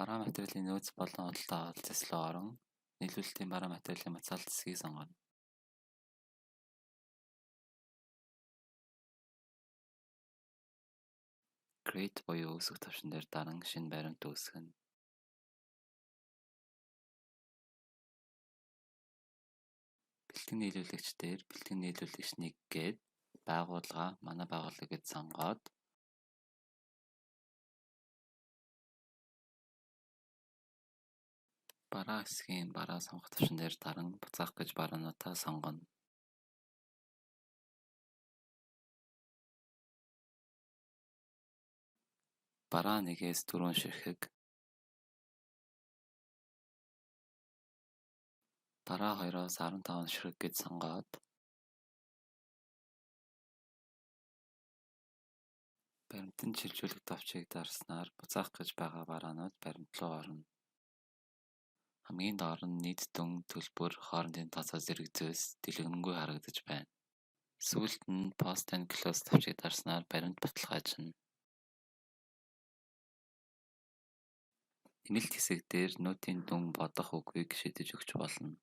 Бараа материалын нөөц болон худалдаа авалт зэслүү орон нийлүүлэлтийн бараа материалын материал засгийг сонгоно. Create буюу үүсгэх төвшин дээр даран шинэ баримт үүсгэнэ. Бэлтгэн нийлүүлэгч дээр бэлтгэн нийлүүлэгч 1 гээд байгууллага манай байгууллага гэж сонгоод бараа хэсгийн бараа сонгох төвшин дээр даран буцаах гэж бараануудаа сонгоно. Бараа 1-ээс 4 ширхэг, бараа 2-оос 15 ширхэг гэж сонгоод баримтанд шилжүүлэх товчийг дарснаар буцаах гэж байгаа бараанууд баримт руу орно. Хамгийн доор нь нийт дүн, төлбөр, хоорондын тооцоо зэрэг зүйлс дэлгэнэнгүй харагдаж байна. Сүүлд нь Post and Close товчийг дарснаар баримт баталгаажна. Нэмэлт хэсэг дээр нотын дүн бодох үгийг шийдэж өгч болно.